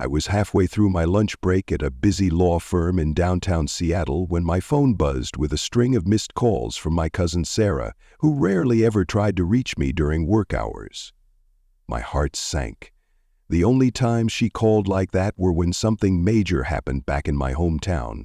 I was halfway through my lunch break at a busy law firm in downtown Seattle when my phone buzzed with a string of missed calls from my cousin Sarah, who rarely ever tried to reach me during work hours. My heart sank. The only times she called like that were when something major happened back in my hometown.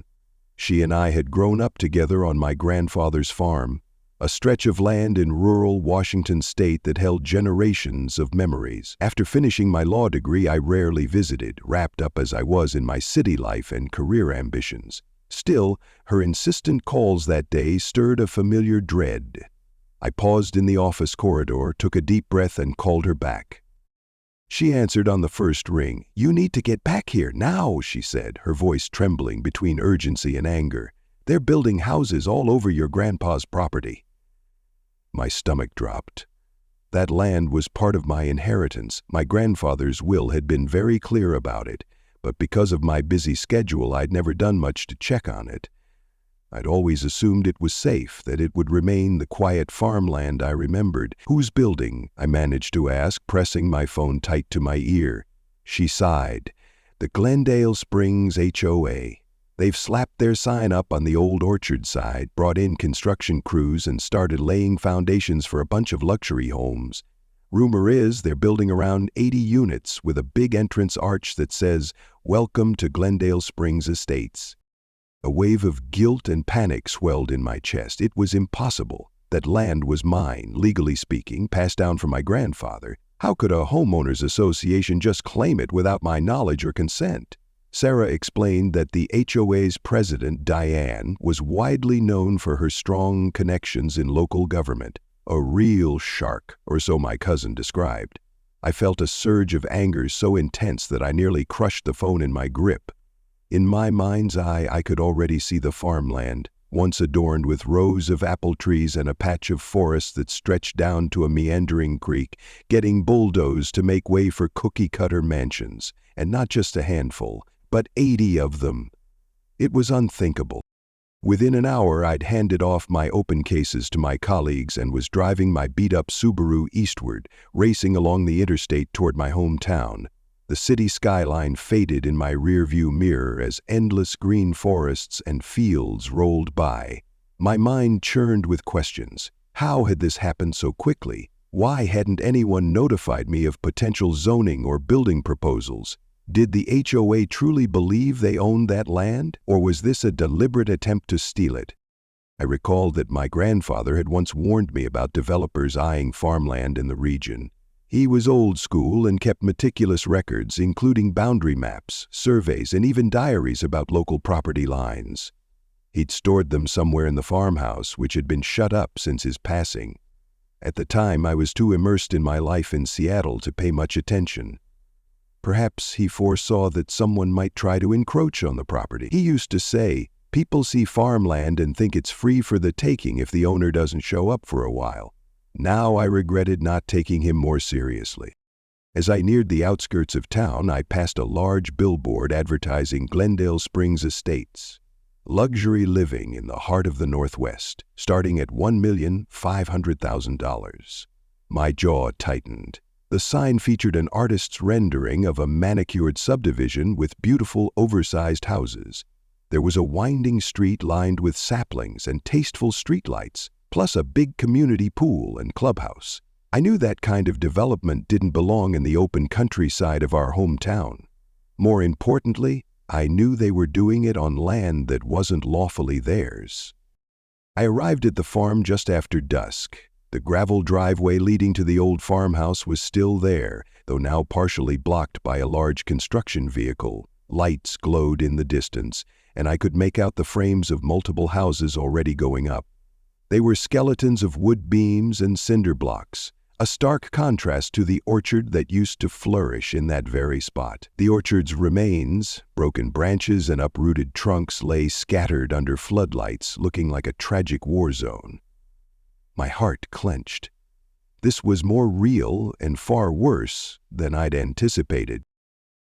She and I had grown up together on my grandfather's farm, a stretch of land in rural Washington state that held generations of memories. After finishing my law degree, I rarely visited, wrapped up as I was in my city life and career ambitions. Still, her insistent calls that day stirred a familiar dread. I paused in the office corridor, took a deep breath, and called her back. She answered on the first ring. "You need to get back here now," she said, her voice trembling between urgency and anger. "They're building houses all over your grandpa's property." My stomach dropped. That land was part of my inheritance. My grandfather's will had been very clear about it, but because of my busy schedule, I'd never done much to check on it. I'd always assumed it was safe, that it would remain the quiet farmland I remembered. "Whose building?" I managed to ask, pressing my phone tight to my ear. She sighed. "The Glendale Springs HOA. They've slapped their sign up on the old orchard side, brought in construction crews, and started laying foundations for a bunch of luxury homes. Rumor is they're building around 80 units with a big entrance arch that says, 'Welcome to Glendale Springs Estates.'" A wave of guilt and panic swelled in my chest. It was impossible. That land was mine, legally speaking, passed down from my grandfather. How could a homeowners association just claim it without my knowledge or consent? Sarah explained that the HOA's president, Diane, was widely known for her strong connections in local government. A real shark, or so my cousin described. I felt a surge of anger so intense that I nearly crushed the phone in my grip. In my mind's eye, I could already see the farmland, once adorned with rows of apple trees and a patch of forest that stretched down to a meandering creek, getting bulldozed to make way for cookie-cutter mansions, and not just a handful, but 80 of them. It was unthinkable. Within an hour, I'd handed off my open cases to my colleagues and was driving my beat-up Subaru eastward, racing along the interstate toward my hometown. The city skyline faded in my rearview mirror as endless green forests and fields rolled by. My mind churned with questions. How had this happened so quickly? Why hadn't anyone notified me of potential zoning or building proposals? Did the HOA truly believe they owned that land, or was this a deliberate attempt to steal it? I recalled that my grandfather had once warned me about developers eyeing farmland in the region. He was old school and kept meticulous records, including boundary maps, surveys, and even diaries about local property lines. He'd stored them somewhere in the farmhouse, which had been shut up since his passing. At the time, I was too immersed in my life in Seattle to pay much attention. Perhaps he foresaw that someone might try to encroach on the property. He used to say, "People see farmland and think it's free for the taking if the owner doesn't show up for a while." Now I regretted not taking him more seriously. As I neared the outskirts of town, I passed a large billboard advertising Glendale Springs Estates. Luxury living in the heart of the Northwest, starting at $1,500,000. My jaw tightened. The sign featured an artist's rendering of a manicured subdivision with beautiful, oversized houses. There was a winding street lined with saplings and tasteful streetlights, plus a big community pool and clubhouse. I knew that kind of development didn't belong in the open countryside of our hometown. More importantly, I knew they were doing it on land that wasn't lawfully theirs. I arrived at the farm just after dusk. The gravel driveway leading to the old farmhouse was still there, though now partially blocked by a large construction vehicle. Lights glowed in the distance, and I could make out the frames of multiple houses already going up. They were skeletons of wood beams and cinder blocks, a stark contrast to the orchard that used to flourish in that very spot. The orchard's remains, broken branches and uprooted trunks, lay scattered under floodlights, looking like a tragic war zone. My heart clenched. This was more real and far worse than I'd anticipated.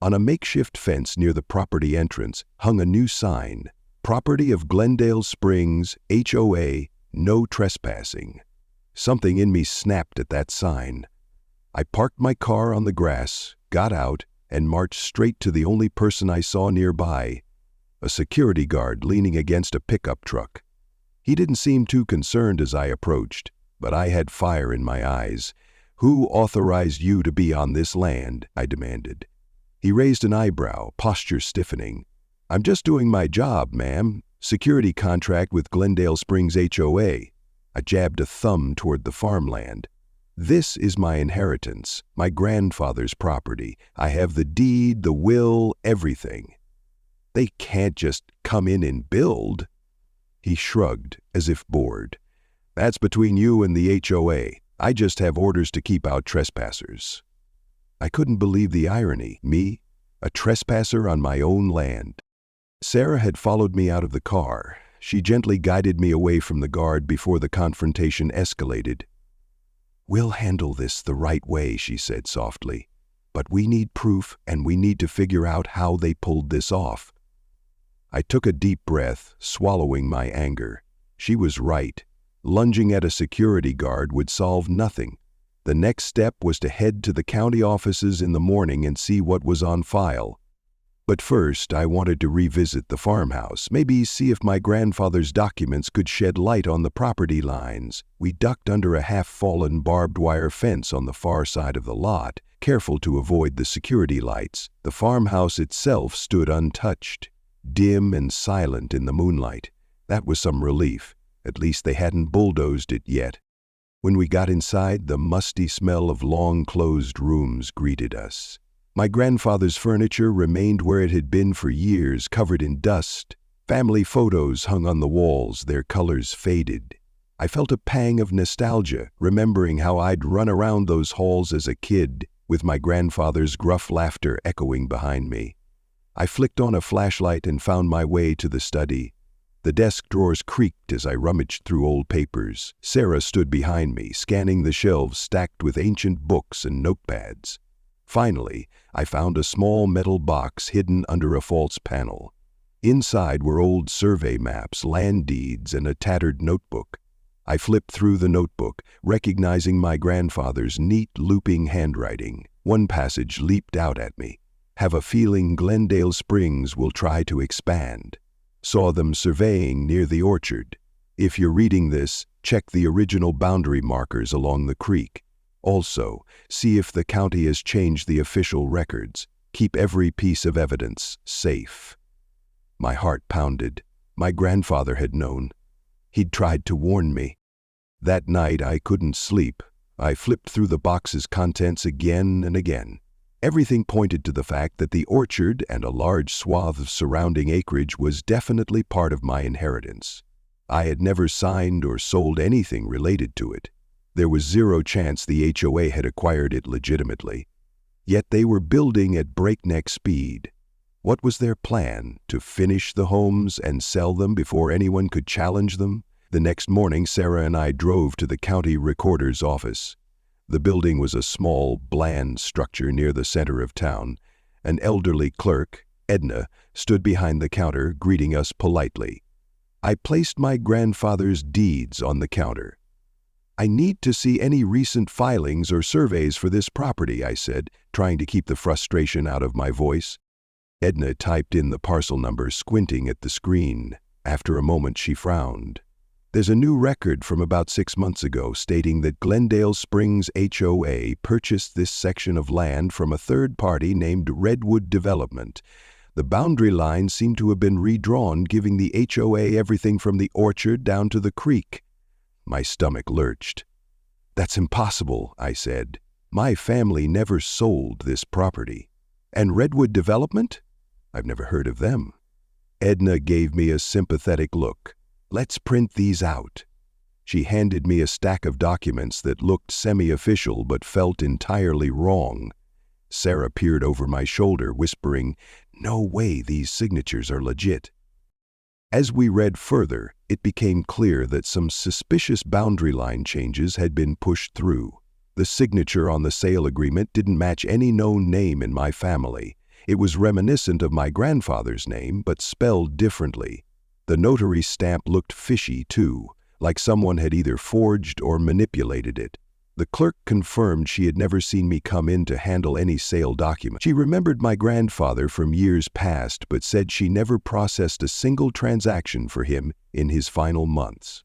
On a makeshift fence near the property entrance hung a new sign, "Property of Glendale Springs, HOA, no trespassing." Something in me snapped at that sign. I parked my car on the grass, got out, and marched straight to the only person I saw nearby, a security guard leaning against a pickup truck. He didn't seem too concerned as I approached, but I had fire in my eyes. "Who authorized you to be on this land?" I demanded. He raised an eyebrow, posture stiffening. "I'm just doing my job, ma'am. Security contract with Glendale Springs HOA. I jabbed a thumb toward the farmland. "This is my inheritance, my grandfather's property. I have the deed, the will, everything. They can't just come in and build." He shrugged, as if bored. "That's between you and the HOA. I just have orders to keep out trespassers." I couldn't believe the irony. Me, a trespasser on my own land. Sarah had followed me out of the car. She gently guided me away from the guard before the confrontation escalated. "We'll handle this the right way," she said softly. "But we need proof, and we need to figure out how they pulled this off." I took a deep breath, swallowing my anger. She was right. Lunging at a security guard would solve nothing. The next step was to head to the county offices in the morning and see what was on file. But first, I wanted to revisit the farmhouse, maybe see if my grandfather's documents could shed light on the property lines. We ducked under a half-fallen barbed wire fence on the far side of the lot, careful to avoid the security lights. The farmhouse itself stood untouched, dim and silent in the moonlight. That was some relief. At least they hadn't bulldozed it yet. When we got inside, the musty smell of long-closed rooms greeted us. My grandfather's furniture remained where it had been for years, covered in dust. Family photos hung on the walls, their colors faded. I felt a pang of nostalgia, remembering how I'd run around those halls as a kid, with my grandfather's gruff laughter echoing behind me. I flicked on a flashlight and found my way to the study. The desk drawers creaked as I rummaged through old papers. Sarah stood behind me, scanning the shelves stacked with ancient books and notepads. Finally, I found a small metal box hidden under a false panel. Inside were old survey maps, land deeds, and a tattered notebook. I flipped through the notebook, recognizing my grandfather's neat, looping handwriting. One passage leaped out at me. "Have a feeling Glendale Springs will try to expand. Saw them surveying near the orchard. If you're reading this, check the original boundary markers along the creek. Also, see if the county has changed the official records. Keep every piece of evidence safe." My heart pounded. My grandfather had known. He'd tried to warn me. That night I couldn't sleep. I flipped through the box's contents again and again. Everything pointed to the fact that the orchard and a large swath of surrounding acreage was definitely part of my inheritance. I had never signed or sold anything related to it. There was zero chance the HOA had acquired it legitimately. Yet they were building at breakneck speed. What was their plan? To finish the homes and sell them before anyone could challenge them? The next morning, Sarah and I drove to the county recorder's office. The building was a small, bland structure near the center of town. An elderly clerk, Edna, stood behind the counter, greeting us politely. I placed my grandfather's deeds on the counter. "I need to see any recent filings or surveys for this property," I said, trying to keep the frustration out of my voice. Edna typed in the parcel number, squinting at the screen. After a moment, she frowned. "There's a new record from about 6 months ago stating that Glendale Springs HOA purchased this section of land from a third party named Redwood Development. The boundary lines seem to have been redrawn, giving the HOA everything from the orchard down to the creek." My stomach lurched. "That's impossible," I said. "My family never sold this property." "And Redwood Development? I've never heard of them." Edna gave me a sympathetic look. "Let's print these out." She handed me a stack of documents that looked semi-official but felt entirely wrong. Sarah peered over my shoulder, whispering, "No way these signatures are legit." As we read further, it became clear that some suspicious boundary line changes had been pushed through. The signature on the sale agreement didn't match any known name in my family. It was reminiscent of my grandfather's name, but spelled differently. The notary stamp looked fishy, too, like someone had either forged or manipulated it. The clerk confirmed she had never seen me come in to handle any sale document. She remembered my grandfather from years past, but said she never processed a single transaction for him in his final months.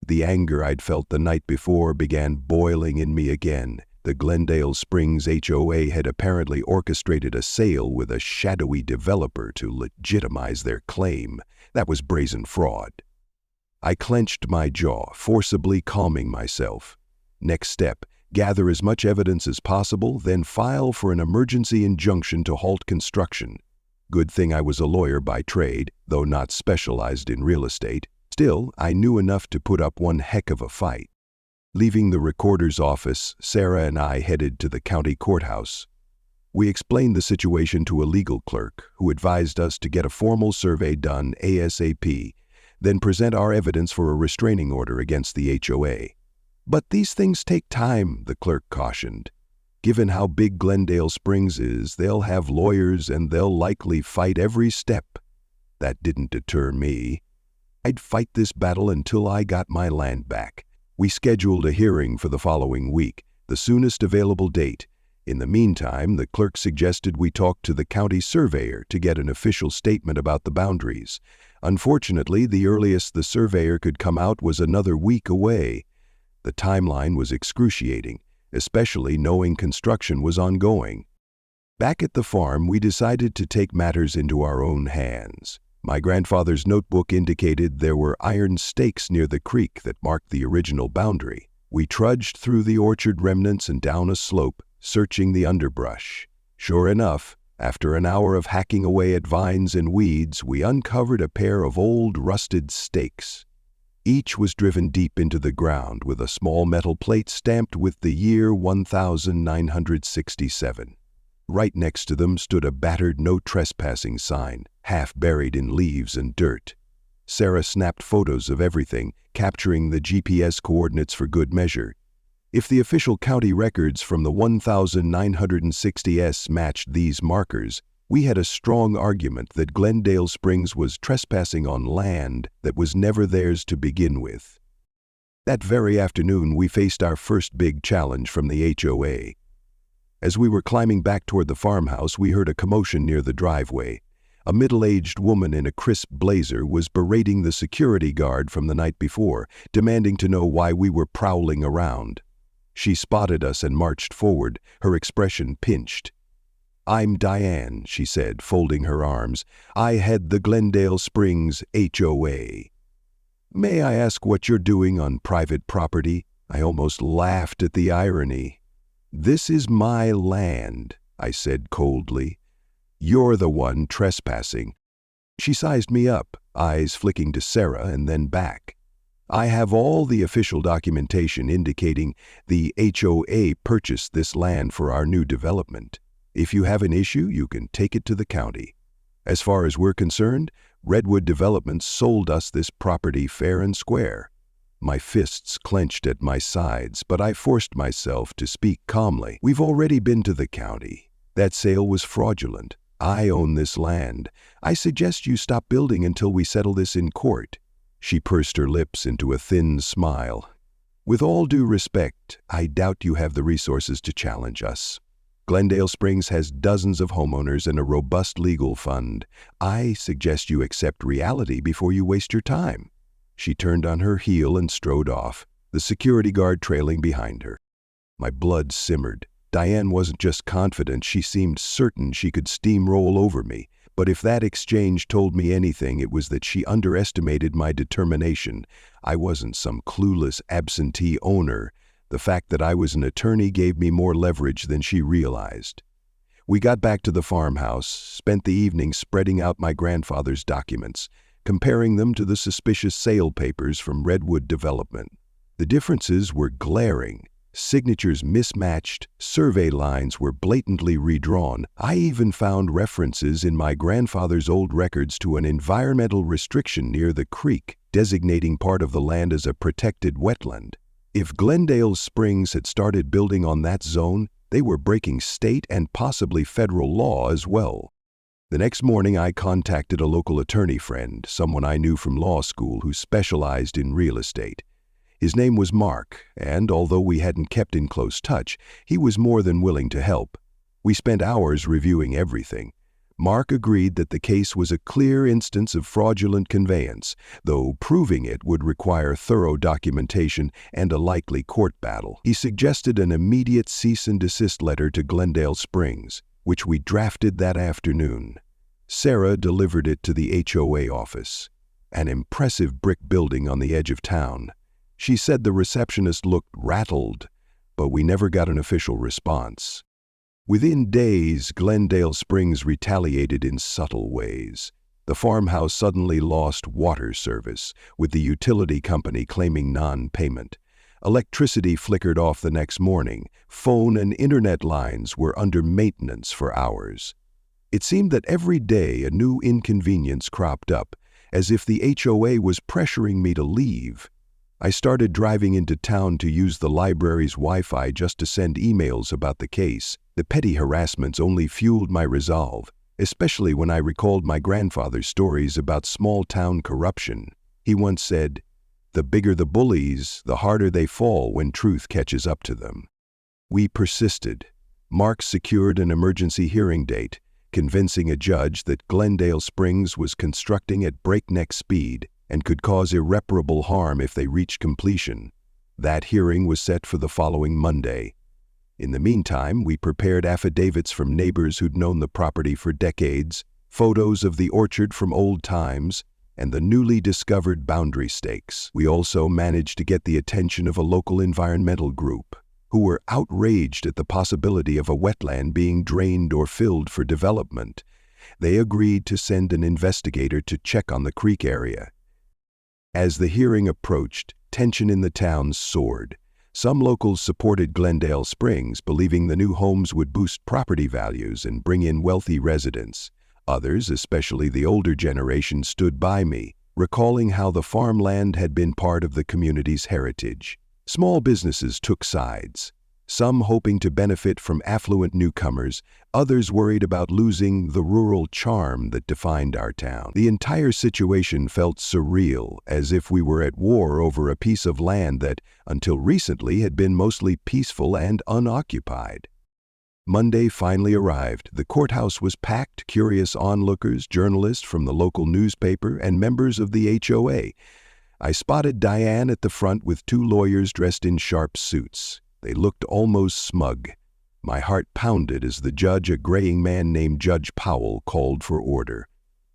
The anger I'd felt the night before began boiling in me again. The Glendale Springs HOA had apparently orchestrated a sale with a shadowy developer to legitimize their claim. That was brazen fraud. I clenched my jaw, forcibly calming myself. Next step, gather as much evidence as possible, then file for an emergency injunction to halt construction. Good thing I was a lawyer by trade, though not specialized in real estate. Still, I knew enough to put up one heck of a fight. Leaving the recorder's office, Sarah and I headed to the county courthouse. We explained the situation to a legal clerk, who advised us to get a formal survey done ASAP, then present our evidence for a restraining order against the HOA. But these things take time, the clerk cautioned. Given how big Glendale Springs is, they'll have lawyers and they'll likely fight every step. That didn't deter me. I'd fight this battle until I got my land back. We scheduled a hearing for the following week, the soonest available date. In the meantime, the clerk suggested we talk to the county surveyor to get an official statement about the boundaries. Unfortunately, the earliest the surveyor could come out was another week away. The timeline was excruciating, especially knowing construction was ongoing. Back at the farm, we decided to take matters into our own hands. My grandfather's notebook indicated there were iron stakes near the creek that marked the original boundary. We trudged through the orchard remnants and down a slope, searching the underbrush. Sure enough, after an hour of hacking away at vines and weeds, we uncovered a pair of old rusted stakes. Each was driven deep into the ground with a small metal plate stamped with the year 1967. Right next to them stood a battered no trespassing sign, half buried in leaves and dirt. Sarah snapped photos of everything, capturing the GPS coordinates for good measure. If the official county records from the 1960s matched these markers, we had a strong argument that Glendale Springs was trespassing on land that was never theirs to begin with. That very afternoon, we faced our first big challenge from the HOA. As we were climbing back toward the farmhouse, we heard a commotion near the driveway. A middle-aged woman in a crisp blazer was berating the security guard from the night before, demanding to know why we were prowling around. She spotted us and marched forward, her expression pinched. "I'm Diane," she said, folding her arms. "I head the Glendale Springs HOA. May I ask what you're doing on private property?" I almost laughed at the irony. "This is my land," I said coldly. "You're the one trespassing." She sized me up, eyes flicking to Sarah and then back. "I have all the official documentation indicating the HOA purchased this land for our new development. If you have an issue, you can take it to the county. As far as we're concerned, Redwood Developments sold us this property fair and square." My fists clenched at my sides, but I forced myself to speak calmly. "We've already been to the county. That sale was fraudulent. I own this land. I suggest you stop building until we settle this in court." She pursed her lips into a thin smile. "With all due respect, I doubt you have the resources to challenge us. Glendale Springs has dozens of homeowners and a robust legal fund. I suggest you accept reality before you waste your time." She turned on her heel and strode off, the security guard trailing behind her. My blood simmered. Diane wasn't just confident, she seemed certain she could steamroll over me. But if that exchange told me anything, it was that she underestimated my determination. I wasn't some clueless absentee owner. The fact that I was an attorney gave me more leverage than she realized. We got back to the farmhouse, spent the evening spreading out my grandfather's documents, comparing them to the suspicious sale papers from Redwood Development. The differences were glaring. Signatures mismatched, survey lines were blatantly redrawn. I even found references in my grandfather's old records to an environmental restriction near the creek, designating part of the land as a protected wetland. If Glendale Springs had started building on that zone, they were breaking state and possibly federal law as well. The next morning, I contacted a local attorney friend, someone I knew from law school who specialized in real estate. His name was Mark, and although we hadn't kept in close touch, he was more than willing to help. We spent hours reviewing everything. Mark agreed that the case was a clear instance of fraudulent conveyance, though proving it would require thorough documentation and a likely court battle. He suggested an immediate cease and desist letter to Glendale Springs, which we drafted that afternoon. Sarah delivered it to the HOA office, an impressive brick building on the edge of town. She said the receptionist looked rattled, but we never got an official response. Within days, Glendale Springs retaliated in subtle ways. The farmhouse suddenly lost water service, with the utility company claiming non-payment. Electricity flickered off the next morning. Phone and internet lines were under maintenance for hours. It seemed that every day a new inconvenience cropped up, as if the HOA was pressuring me to leave. I started driving into town to use the library's Wi-Fi just to send emails about the case. The petty harassments only fueled my resolve, especially when I recalled my grandfather's stories about small-town corruption. He once said, "The bigger the bullies, the harder they fall when truth catches up to them." We persisted. Mark secured an emergency hearing date, convincing a judge that Glendale Springs was constructing at breakneck speed and could cause irreparable harm if they reached completion. That hearing was set for the following Monday. In the meantime, we prepared affidavits from neighbors who'd known the property for decades, photos of the orchard from old times, and the newly discovered boundary stakes. We also managed to get the attention of a local environmental group, who were outraged at the possibility of a wetland being drained or filled for development. They agreed to send an investigator to check on the creek area. As the hearing approached, tension in the town soared. Some locals supported Glendale Springs, believing the new homes would boost property values and bring in wealthy residents. Others, especially the older generation, stood by me, recalling how the farmland had been part of the community's heritage. Small businesses took sides, some hoping to benefit from affluent newcomers, others worried about losing the rural charm that defined our town. The entire situation felt surreal, as if we were at war over a piece of land that, until recently, had been mostly peaceful and unoccupied. Monday finally arrived. The courthouse was packed, curious onlookers, journalists from the local newspaper, and members of the HOA. I spotted Diane at the front with two lawyers dressed in sharp suits. They looked almost smug. My heart pounded as the judge, a graying man named Judge Powell, called for order.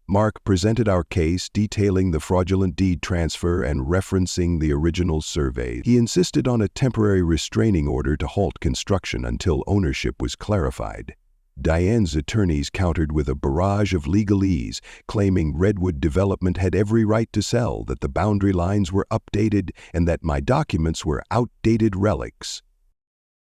Mark presented our case, detailing the fraudulent deed transfer and referencing the original survey. He insisted on a temporary restraining order to halt construction until ownership was clarified. Diane's attorneys countered with a barrage of legalese, claiming Redwood Development had every right to sell, that the boundary lines were updated, and that my documents were outdated relics.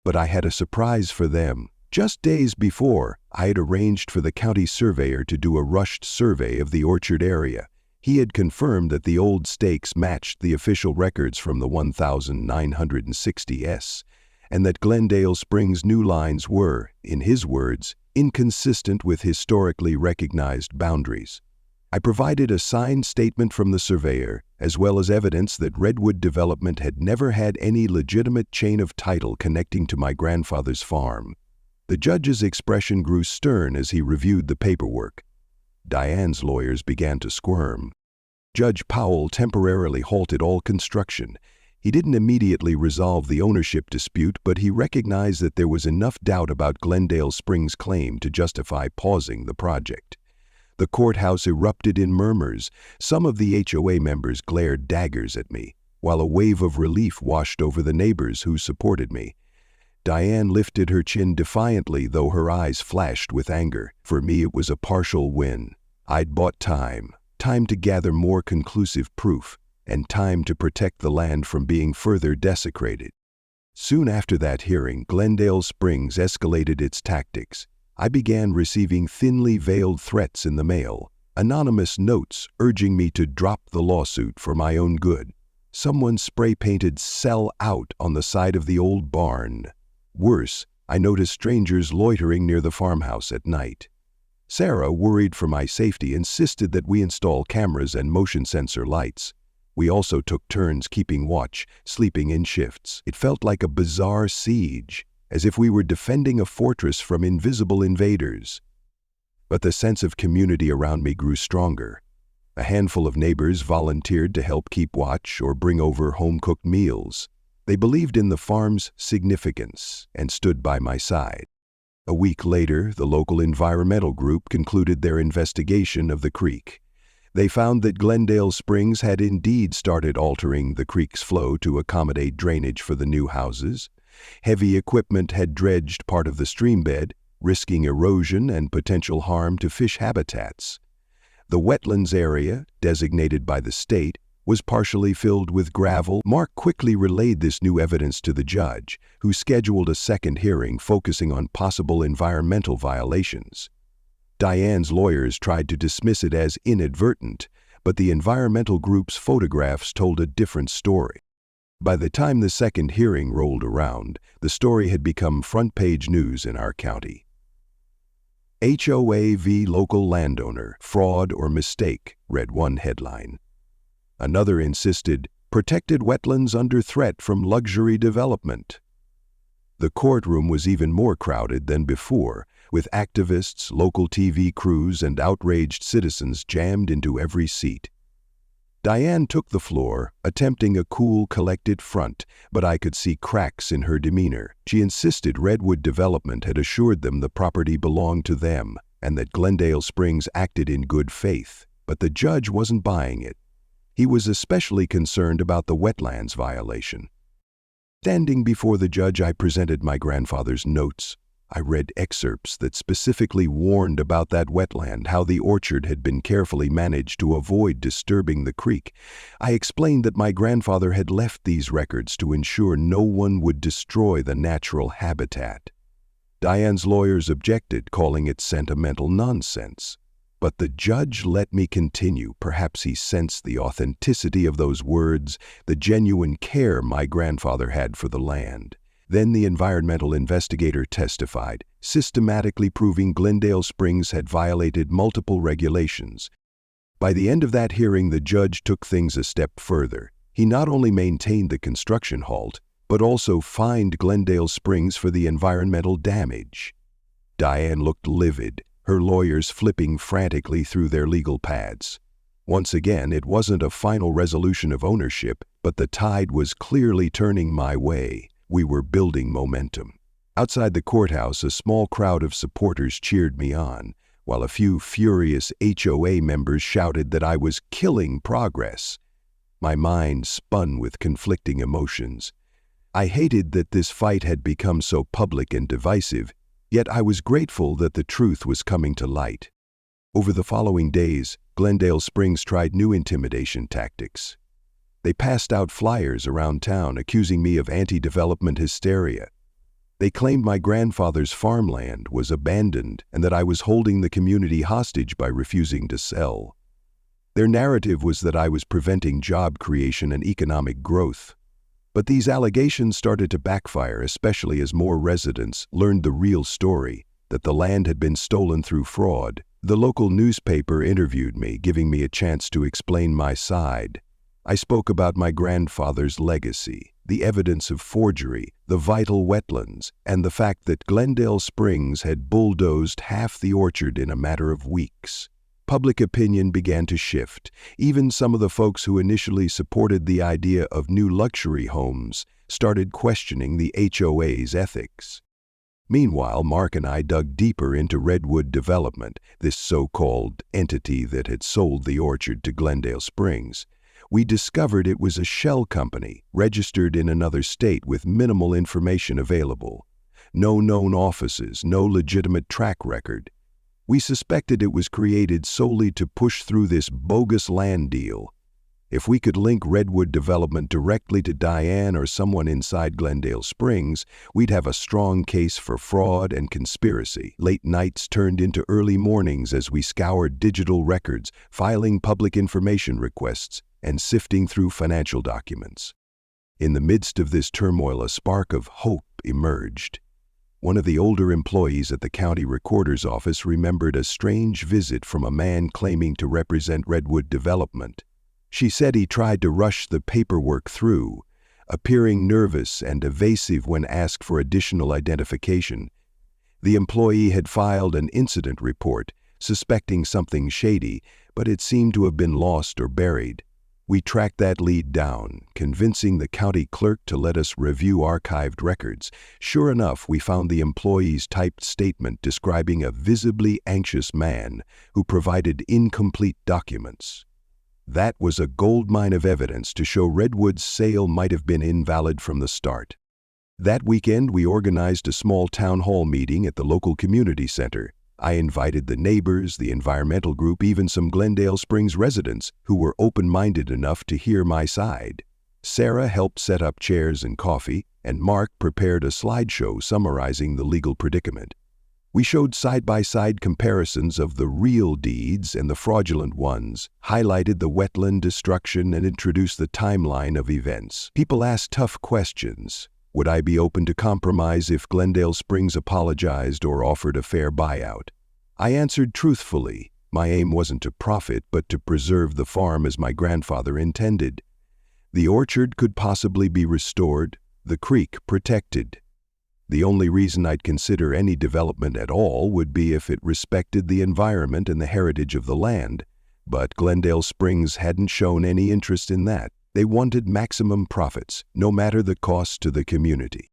But I had a surprise for them. Just days before, I had arranged for the county surveyor to do a rushed survey of the orchard area. He had confirmed that the old stakes matched the official records from the 1960s, and that Glendale Springs' new lines were, in his words, inconsistent with historically recognized boundaries. I provided a signed statement from the surveyor, as well as evidence that Redwood Development had never had any legitimate chain of title connecting to my grandfather's farm. The judge's expression grew stern as he reviewed the paperwork. Diane's lawyers began to squirm. Judge Powell temporarily halted all construction. He didn't immediately resolve the ownership dispute, but he recognized that there was enough doubt about Glendale Springs' claim to justify pausing the project. The courthouse erupted in murmurs. Some of the HOA members glared daggers at me, while a wave of relief washed over the neighbors who supported me. Diane lifted her chin defiantly, though her eyes flashed with anger. For me, it was a partial win. I'd bought time to gather more conclusive proof, and time to protect the land from being further desecrated. Soon after that hearing, Glendale Springs escalated its tactics. I began receiving thinly veiled threats in the mail, anonymous notes urging me to drop the lawsuit for my own good. Someone spray-painted "Sell Out" on the side of the old barn. Worse, I noticed strangers loitering near the farmhouse at night. Sarah, worried for my safety, insisted that we install cameras and motion sensor lights. We also took turns keeping watch, sleeping in shifts. It felt like a bizarre siege, as if we were defending a fortress from invisible invaders. But the sense of community around me grew stronger. A handful of neighbors volunteered to help keep watch or bring over home-cooked meals. They believed in the farm's significance and stood by my side. A week later, the local environmental group concluded their investigation of the creek. They found that Glendale Springs had indeed started altering the creek's flow to accommodate drainage for the new houses. Heavy equipment had dredged part of the streambed, risking erosion and potential harm to fish habitats. The wetlands area, designated by the state, was partially filled with gravel. Mark quickly relayed this new evidence to the judge, who scheduled a second hearing focusing on possible environmental violations. Diane's lawyers tried to dismiss it as inadvertent, but the environmental group's photographs told a different story. By the time the second hearing rolled around, the story had become front-page news in our county. HOA v. local landowner, fraud or mistake, read one headline. Another insisted, protected wetlands under threat from luxury development. The courtroom was even more crowded than before, with activists, local TV crews, and outraged citizens jammed into every seat. Diane took the floor, attempting a cool, collected front, but I could see cracks in her demeanor. She insisted Redwood Development had assured them the property belonged to them, and that Glendale Springs acted in good faith, but the judge wasn't buying it. He was especially concerned about the wetlands violation. Standing before the judge, I presented my grandfather's notes. I read excerpts that specifically warned about that wetland, how the orchard had been carefully managed to avoid disturbing the creek. I explained that my grandfather had left these records to ensure no one would destroy the natural habitat. Diane's lawyers objected, calling it sentimental nonsense. But the judge let me continue. Perhaps he sensed the authenticity of those words, the genuine care my grandfather had for the land. Then the environmental investigator testified, systematically proving Glendale Springs had violated multiple regulations. By the end of that hearing, the judge took things a step further. He not only maintained the construction halt, but also fined Glendale Springs for the environmental damage. Diane looked livid, her lawyers flipping frantically through their legal pads. Once again, it wasn't a final resolution of ownership, but the tide was clearly turning my way. We were building momentum. Outside the courthouse, a small crowd of supporters cheered me on, while a few furious HOA members shouted that I was killing progress. My mind spun with conflicting emotions. I hated that this fight had become so public and divisive, yet I was grateful that the truth was coming to light. Over the following days, Glendale Springs tried new intimidation tactics. They passed out flyers around town accusing me of anti-development hysteria. They claimed my grandfather's farmland was abandoned and that I was holding the community hostage by refusing to sell. Their narrative was that I was preventing job creation and economic growth. But these allegations started to backfire, especially as more residents learned the real story, that the land had been stolen through fraud. The local newspaper interviewed me, giving me a chance to explain my side. I spoke about my grandfather's legacy, the evidence of forgery, the vital wetlands, and the fact that Glendale Springs had bulldozed half the orchard in a matter of weeks. Public opinion began to shift. Even some of the folks who initially supported the idea of new luxury homes started questioning the HOA's ethics. Meanwhile, Mark and I dug deeper into Redwood Development, this so-called entity that had sold the orchard to Glendale Springs. We discovered it was a shell company, registered in another state with minimal information available. No known offices, no legitimate track record. We suspected it was created solely to push through this bogus land deal. If we could link Redwood Development directly to Diane or someone inside Glendale Springs, we'd have a strong case for fraud and conspiracy. Late nights turned into early mornings as we scoured digital records, filing public information requests, and sifting through financial documents. In the midst of this turmoil, a spark of hope emerged. One of the older employees at the county recorder's office remembered a strange visit from a man claiming to represent Redwood Development. She said he tried to rush the paperwork through, appearing nervous and evasive when asked for additional identification. The employee had filed an incident report, suspecting something shady, but it seemed to have been lost or buried. We tracked that lead down, convincing the county clerk to let us review archived records. Sure enough, we found the employee's typed statement describing a visibly anxious man who provided incomplete documents. That was a goldmine of evidence to show Redwood's sale might have been invalid from the start. That weekend, we organized a small town hall meeting at the local community center. I invited the neighbors, the environmental group, even some Glendale Springs residents who were open-minded enough to hear my side. Sarah helped set up chairs and coffee, and Mark prepared a slideshow summarizing the legal predicament. We showed side-by-side comparisons of the real deeds and the fraudulent ones, highlighted the wetland destruction, and introduced the timeline of events. People asked tough questions. Would I be open to compromise if Glendale Springs apologized or offered a fair buyout? I answered truthfully. My aim wasn't to profit, but to preserve the farm as my grandfather intended. The orchard could possibly be restored, the creek protected. The only reason I'd consider any development at all would be if it respected the environment and the heritage of the land. But Glendale Springs hadn't shown any interest in that. They wanted maximum profits, no matter the cost to the community.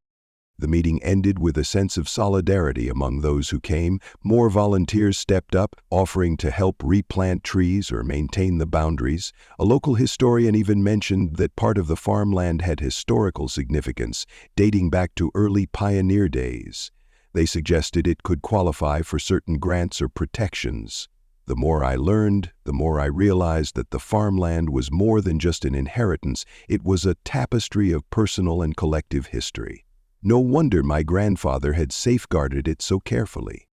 The meeting ended with a sense of solidarity among those who came. More volunteers stepped up, offering to help replant trees or maintain the boundaries. A local historian even mentioned that part of the farmland had historical significance, dating back to early pioneer days. They suggested it could qualify for certain grants or protections. The more I learned, the more I realized that the farmland was more than just an inheritance. It was a tapestry of personal and collective history. No wonder my grandfather had safeguarded it so carefully.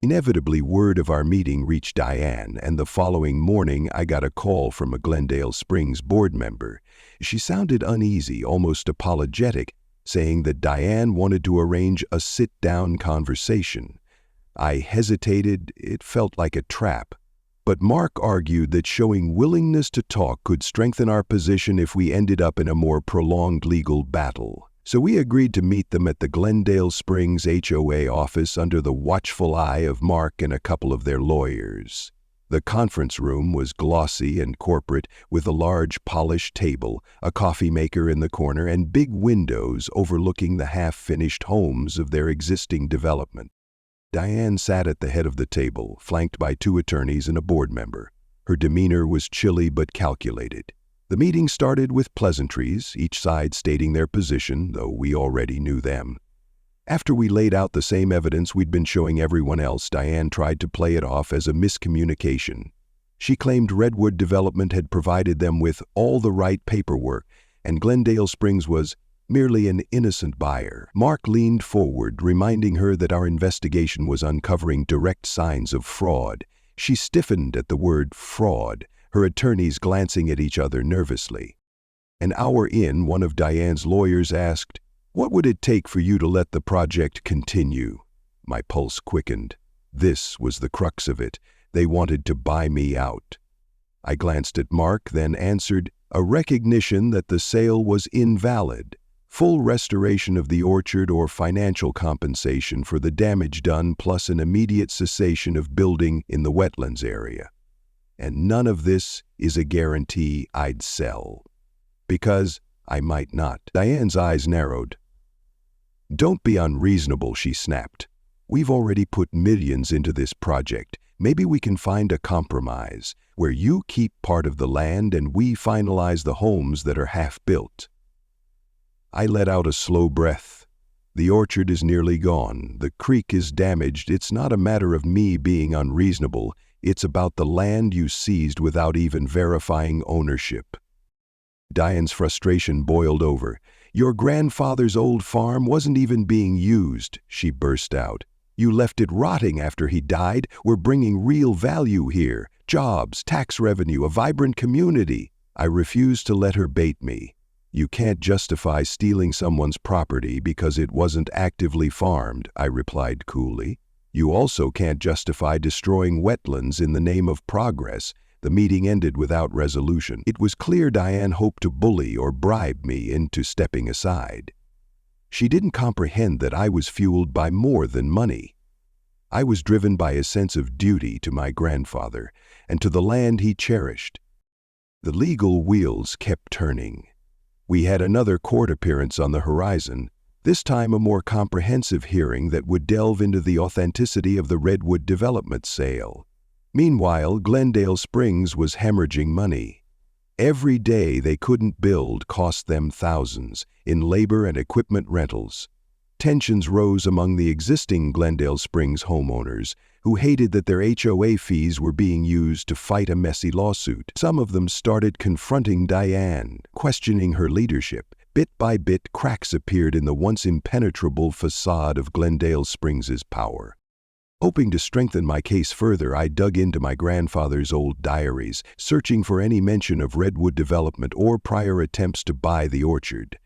Inevitably, word of our meeting reached Diane, and the following morning I got a call from a Glendale Springs board member. She sounded uneasy, almost apologetic, saying that Diane wanted to arrange a sit-down conversation. I hesitated. It felt like a trap. But Mark argued that showing willingness to talk could strengthen our position if we ended up in a more prolonged legal battle. So we agreed to meet them at the Glendale Springs HOA office under the watchful eye of Mark and a couple of their lawyers. The conference room was glossy and corporate, with a large polished table, a coffee maker in the corner, and big windows overlooking the half-finished homes of their existing development. Diane sat at the head of the table, flanked by two attorneys and a board member. Her demeanor was chilly but calculated. The meeting started with pleasantries, each side stating their position, though we already knew them. After we laid out the same evidence we'd been showing everyone else, Diane tried to play it off as a miscommunication. She claimed Redwood Development had provided them with all the right paperwork, and Glendale Springs was merely an innocent buyer. Mark leaned forward, reminding her that our investigation was uncovering direct signs of fraud. She stiffened at the word fraud, her attorneys glancing at each other nervously. An hour in, one of Diane's lawyers asked, "What would it take for you to let the project continue?" My pulse quickened. This was the crux of it. They wanted to buy me out. I glanced at Mark, then answered, "A recognition that the sale was invalid. Full restoration of the orchard or financial compensation for the damage done, plus an immediate cessation of building in the wetlands area. And none of this is a guarantee I'd sell. Because I might not." Diane's eyes narrowed. "Don't be unreasonable," she snapped. "We've already put millions into this project. Maybe we can find a compromise, where you keep part of the land and we finalize the homes that are half-built." I let out a slow breath. The orchard is nearly gone. The creek is damaged. It's not a matter of me being unreasonable. It's about the land you seized without even verifying ownership. Diane's frustration boiled over. "Your grandfather's old farm wasn't even being used," she burst out. "You left it rotting after he died. We're bringing real value here. Jobs, tax revenue, a vibrant community." I refused to let her bait me. "You can't justify stealing someone's property because it wasn't actively farmed," I replied coolly. "You also can't justify destroying wetlands in the name of progress. The meeting ended without resolution. It was clear Diane hoped to bully or bribe me into stepping aside. She didn't comprehend that I was fueled by more than money. I was driven by a sense of duty to my grandfather and to the land he cherished. The legal wheels kept turning. We had another court appearance on the horizon, this time a more comprehensive hearing that would delve into the authenticity of the Redwood development sale. Meanwhile, Glendale Springs was hemorrhaging money. Every day they couldn't build cost them thousands in labor and equipment rentals. Tensions rose among the existing Glendale Springs homeowners who hated that their HOA fees were being used to fight a messy lawsuit. Some of them started confronting Diane, questioning her leadership. Bit by bit, cracks appeared in the once impenetrable facade of Glendale Springs' power. Hoping to strengthen my case further, I dug into my grandfather's old diaries, searching for any mention of Redwood development or prior attempts to buy the orchard.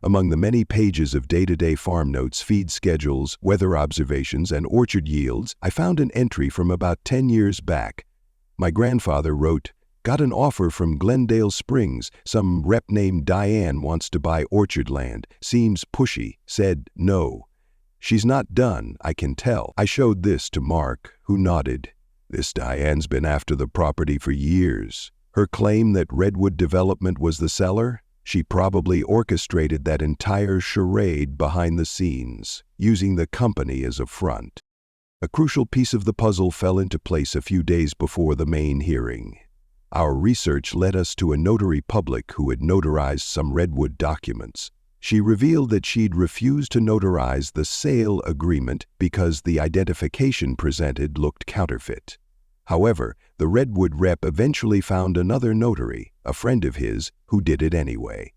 Among the many pages of day-to-day farm notes, feed schedules, weather observations, and orchard yields, I found an entry from about 10 years back. My grandfather wrote, "Got an offer from Glendale Springs. Some rep named Diane wants to buy orchard land. Seems pushy. Said no. She's not done, I can tell." I showed this to Mark, who nodded. "This Diane's been after the property for years. Her claim that Redwood Development was the seller? She probably orchestrated that entire charade behind the scenes, using the company as a front." A crucial piece of the puzzle fell into place a few days before the main hearing. Our research led us to a notary public who had notarized some Redwood documents. She revealed that she'd refused to notarize the sale agreement because the identification presented looked counterfeit. However, the Redwood rep eventually found another notary, a friend of his, who did it anyway.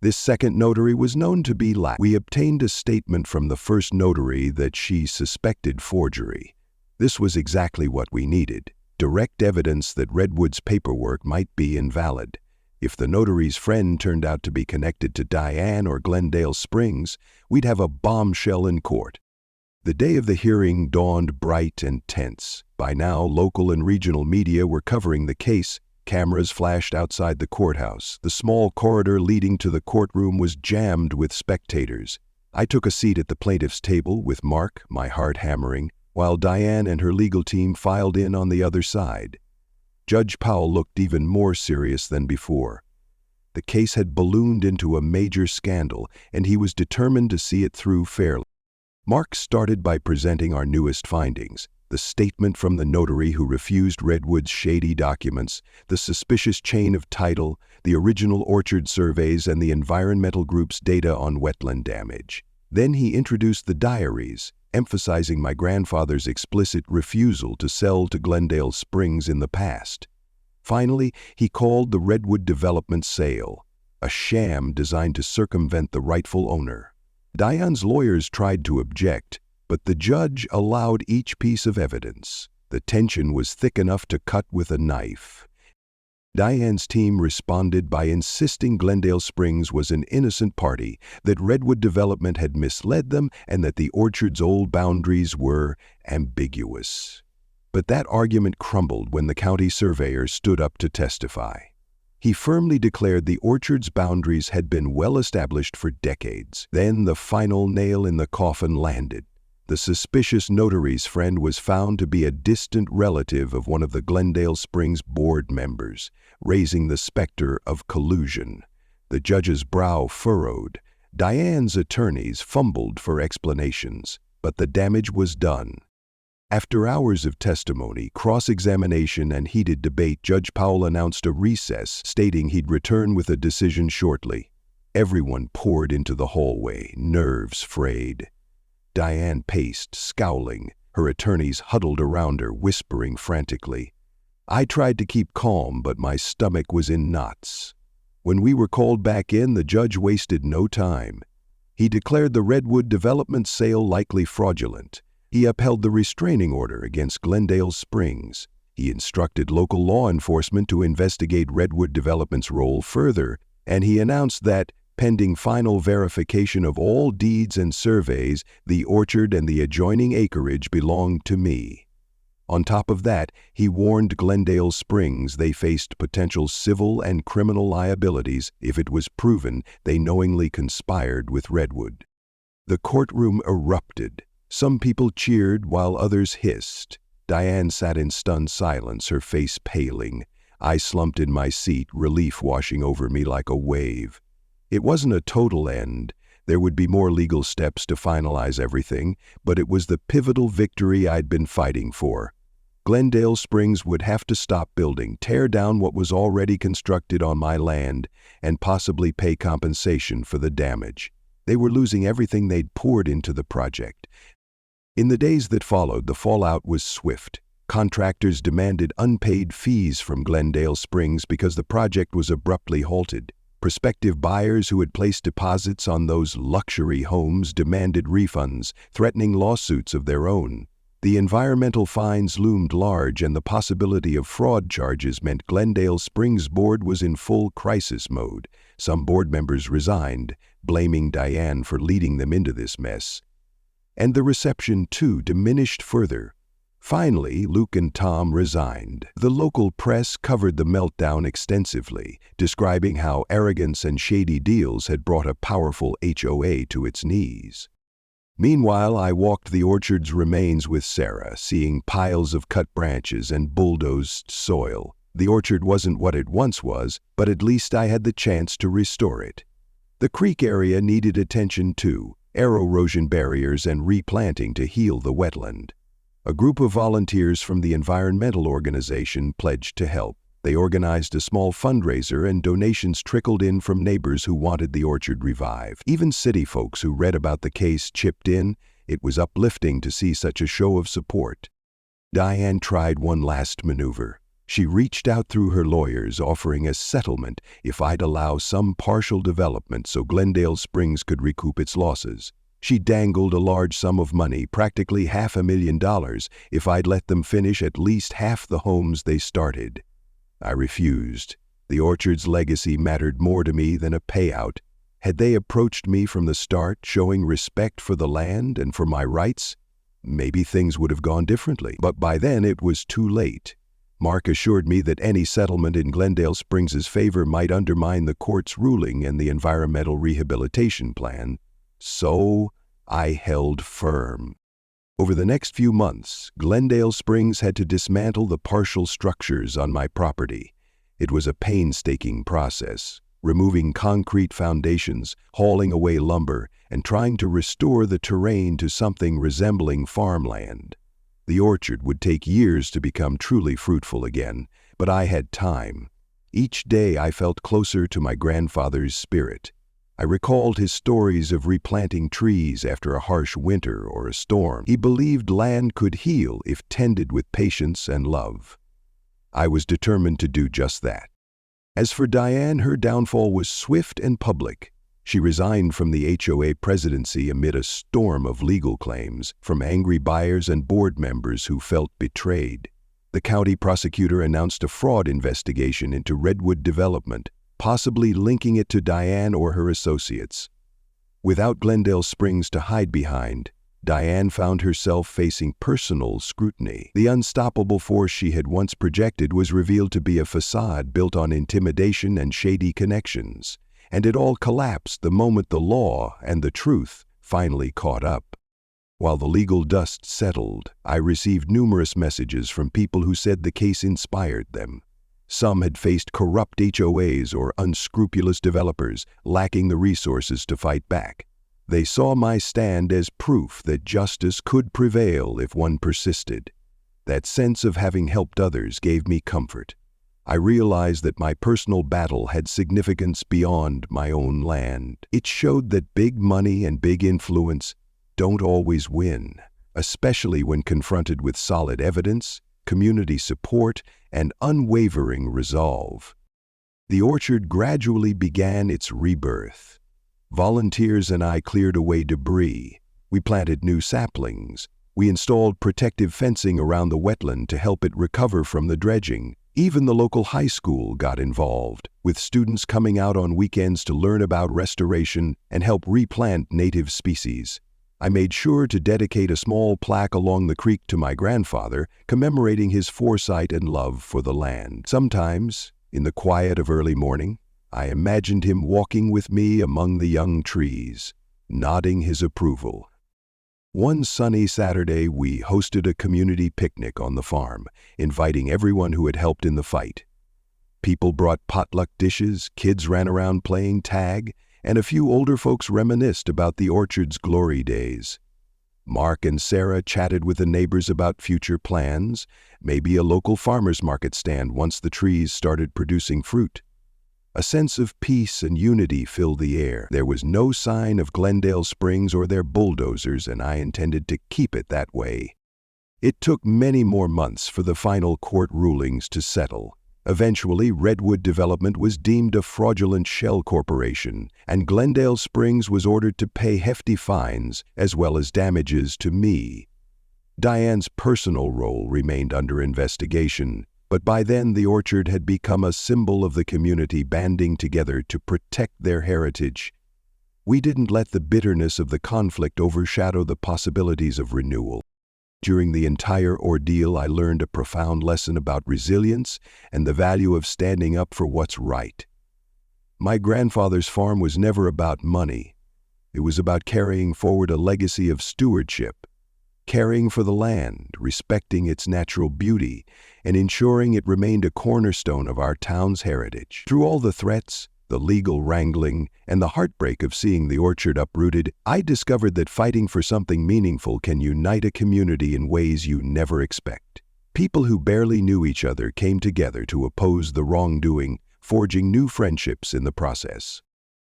This second notary was known to be lax. We obtained a statement from the first notary that she suspected forgery. This was exactly what we needed, direct evidence that Redwood's paperwork might be invalid. If the notary's friend turned out to be connected to Diane or Glendale Springs, we'd have a bombshell in court. The day of the hearing dawned bright and tense. By now, local and regional media were covering the case. Cameras flashed outside the courthouse. The small corridor leading to the courtroom was jammed with spectators. I took a seat at the plaintiff's table with Mark, my heart hammering, while Diane and her legal team filed in on the other side. Judge Powell looked even more serious than before. The case had ballooned into a major scandal, and he was determined to see it through fairly. Mark started by presenting our newest findings: the statement from the notary who refused Redwood's shady documents, the suspicious chain of title, the original orchard surveys, and the environmental group's data on wetland damage. Then he introduced the diaries, emphasizing my grandfather's explicit refusal to sell to Glendale Springs in the past. Finally, he called the Redwood development sale a sham designed to circumvent the rightful owner. Diane's lawyers tried to object, but the judge allowed each piece of evidence. The tension was thick enough to cut with a knife. Diane's team responded by insisting Glendale Springs was an innocent party, that Redwood Development had misled them, and that the orchard's old boundaries were ambiguous. But that argument crumbled when the county surveyor stood up to testify. He firmly declared the orchard's boundaries had been well established for decades. Then the final nail in the coffin landed. The suspicious notary's friend was found to be a distant relative of one of the Glendale Springs board members, raising the specter of collusion. The judge's brow furrowed. Diane's attorneys fumbled for explanations, but the damage was done. After hours of testimony, cross-examination, and heated debate, Judge Powell announced a recess, stating he'd return with a decision shortly. Everyone poured into the hallway, nerves frayed. Diane paced, scowling. Her attorneys huddled around her, whispering frantically. I tried to keep calm, but my stomach was in knots. When we were called back in, the judge wasted no time. He declared the Redwood development sale likely fraudulent. He upheld the restraining order against Glendale Springs. He instructed local law enforcement to investigate Redwood Development's role further, and he announced that, pending final verification of all deeds and surveys, the orchard and the adjoining acreage belonged to me. On top of that, he warned Glendale Springs they faced potential civil and criminal liabilities if it was proven they knowingly conspired with Redwood. The courtroom erupted. Some people cheered while others hissed. Diane sat in stunned silence, her face paling. I slumped in my seat, relief washing over me like a wave. It wasn't a total end. There would be more legal steps to finalize everything, but it was the pivotal victory I'd been fighting for. Glendale Springs would have to stop building, tear down what was already constructed on my land, and possibly pay compensation for the damage. They were losing everything they'd poured into the project. In the days that followed, the fallout was swift. Contractors demanded unpaid fees from Glendale Springs because the project was abruptly halted. Prospective buyers who had placed deposits on those luxury homes demanded refunds, threatening lawsuits of their own. The environmental fines loomed large, and the possibility of fraud charges meant Glendale Springs board was in full crisis mode. Some board members resigned, blaming Diane for leading them into this mess. And the reception, too, diminished further. Finally, Luke and Tom resigned. The local press covered the meltdown extensively, describing how arrogance and shady deals had brought a powerful HOA to its knees. Meanwhile, I walked the orchard's remains with Sarah, seeing piles of cut branches and bulldozed soil. The orchard wasn't what it once was, but at least I had the chance to restore it. The creek area needed attention too, air erosion barriers and replanting to heal the wetland. A group of volunteers from the environmental organization pledged to help. They organized a small fundraiser, and donations trickled in from neighbors who wanted the orchard revived. Even city folks who read about the case chipped in. It was uplifting to see such a show of support. Diane tried one last maneuver. She reached out through her lawyers, offering a settlement if I'd allow some partial development so Glendale Springs could recoup its losses. She dangled a large sum of money, practically $500,000, if I'd let them finish at least half the homes they started. I refused. The orchard's legacy mattered more to me than a payout. Had they approached me from the start, showing respect for the land and for my rights, maybe things would have gone differently. But by then it was too late. Mark assured me that any settlement in Glendale Springs' favor might undermine the court's ruling and the environmental rehabilitation plan. So I held firm. Over the next few months, Glendale Springs had to dismantle the partial structures on my property. It was a painstaking process, removing concrete foundations, hauling away lumber, and trying to restore the terrain to something resembling farmland. The orchard would take years to become truly fruitful again, but I had time. Each day I felt closer to my grandfather's spirit. I recalled his stories of replanting trees after a harsh winter or a storm. He believed land could heal if tended with patience and love. I was determined to do just that. As for Diane, her downfall was swift and public. She resigned from the HOA presidency amid a storm of legal claims from angry buyers and board members who felt betrayed. The county prosecutor announced a fraud investigation into Redwood Development, possibly linking it to Diane or her associates. Without Glendale Springs to hide behind, Diane found herself facing personal scrutiny. The unstoppable force she had once projected was revealed to be a facade built on intimidation and shady connections, and it all collapsed the moment the law and the truth finally caught up. While the legal dust settled, I received numerous messages from people who said the case inspired them. Some had faced corrupt HOAs or unscrupulous developers, lacking the resources to fight back. They saw my stand as proof that justice could prevail if one persisted. That sense of having helped others gave me comfort. I realized that my personal battle had significance beyond my own land. It showed that big money and big influence don't always win, especially when confronted with solid evidence, community support, and unwavering resolve. The orchard gradually began its rebirth. Volunteers and I cleared away debris. We planted new saplings. We installed protective fencing around the wetland to help it recover from the dredging. Even the local high school got involved, with students coming out on weekends to learn about restoration and help replant native species. I made sure to dedicate a small plaque along the creek to my grandfather, commemorating his foresight and love for the land. Sometimes, in the quiet of early morning, I imagined him walking with me among the young trees, nodding his approval. One sunny Saturday, we hosted a community picnic on the farm, inviting everyone who had helped in the fight. People brought potluck dishes, kids ran around playing tag, and a few older folks reminisced about the orchard's glory days. Mark and Sarah chatted with the neighbors about future plans, maybe a local farmer's market stand once the trees started producing fruit. A sense of peace and unity filled the air. There was no sign of Glendale Springs or their bulldozers, and I intended to keep it that way. It took many more months for the final court rulings to settle. Eventually, Redwood Development was deemed a fraudulent shell corporation, and Glendale Springs was ordered to pay hefty fines as well as damages to me. Diane's personal role remained under investigation, but by then the orchard had become a symbol of the community banding together to protect their heritage. We didn't let the bitterness of the conflict overshadow the possibilities of renewal. During the entire ordeal, I learned a profound lesson about resilience and the value of standing up for what's right. My grandfather's farm was never about money. It was about carrying forward a legacy of stewardship, caring for the land, respecting its natural beauty, and ensuring it remained a cornerstone of our town's heritage. Through all the threats, the legal wrangling, and the heartbreak of seeing the orchard uprooted, I discovered that fighting for something meaningful can unite a community in ways you never expect. People who barely knew each other came together to oppose the wrongdoing, forging new friendships in the process.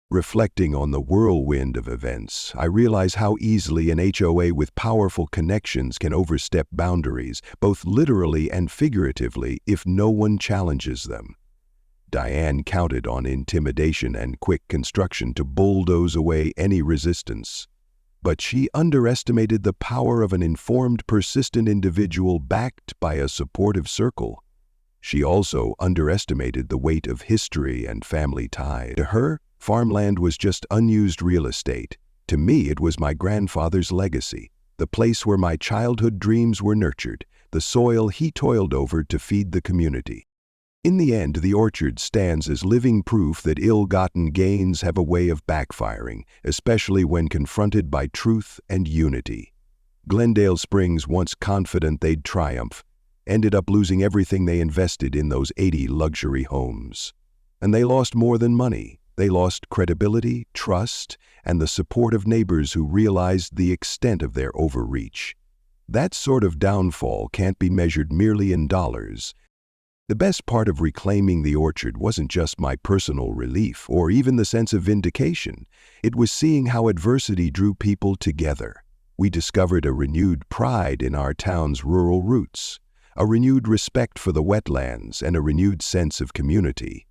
Reflecting on the whirlwind of events, I realize how easily an HOA with powerful connections can overstep boundaries, both literally and figuratively, if no one challenges them. Diane counted on intimidation and quick construction to bulldoze away any resistance. But she underestimated the power of an informed, persistent individual backed by a supportive circle. She also underestimated the weight of history and family ties. To her, farmland was just unused real estate. To me, it was my grandfather's legacy, the place where my childhood dreams were nurtured, the soil he toiled over to feed the community. In the end, the orchard stands as living proof that ill-gotten gains have a way of backfiring, especially when confronted by truth and unity. Glendale Springs, once confident they'd triumph, ended up losing everything they invested in those 80 luxury homes. And they lost more than money. They lost credibility, trust, and the support of neighbors who realized the extent of their overreach. That sort of downfall can't be measured merely in dollars. The best part of reclaiming the orchard wasn't just my personal relief or even the sense of vindication. It was seeing how adversity drew people together. We discovered a renewed pride in our town's rural roots, a renewed respect for the wetlands, and a renewed sense of community.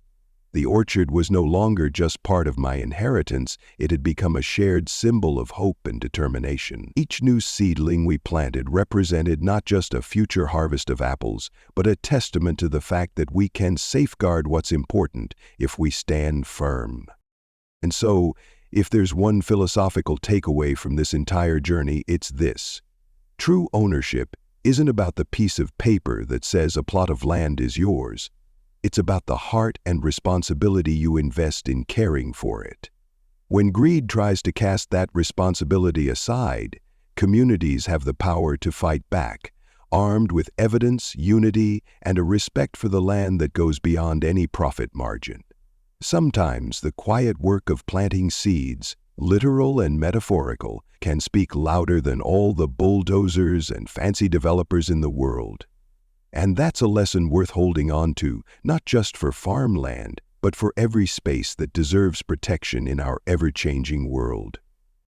The orchard was no longer just part of my inheritance, it had become a shared symbol of hope and determination. Each new seedling we planted represented not just a future harvest of apples, but a testament to the fact that we can safeguard what's important if we stand firm. And so, if there's one philosophical takeaway from this entire journey, it's this. True ownership isn't about the piece of paper that says a plot of land is yours. It's about the heart and responsibility you invest in caring for it. When greed tries to cast that responsibility aside, communities have the power to fight back, armed with evidence, unity, and a respect for the land that goes beyond any profit margin. Sometimes the quiet work of planting seeds, literal and metaphorical, can speak louder than all the bulldozers and fancy developers in the world. And that's a lesson worth holding on to, not just for farmland, but for every space that deserves protection in our ever-changing world.